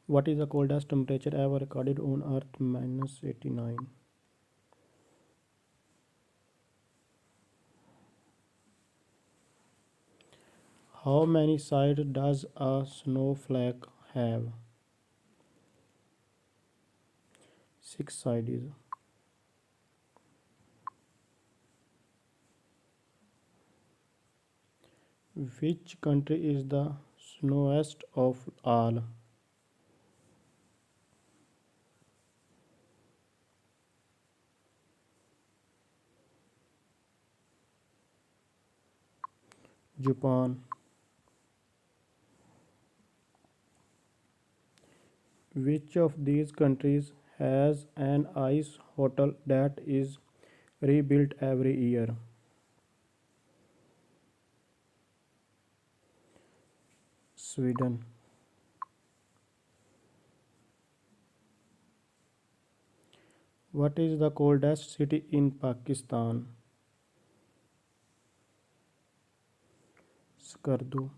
What is the coldest temperature ever recorded on Earth? -89. How many sides does a snowflake have? Six sides. Which country is the snowiest of all? Japan. Which of these countries has an ice hotel that is rebuilt every year? Sweden. What is the coldest city in Pakistan? Skardu.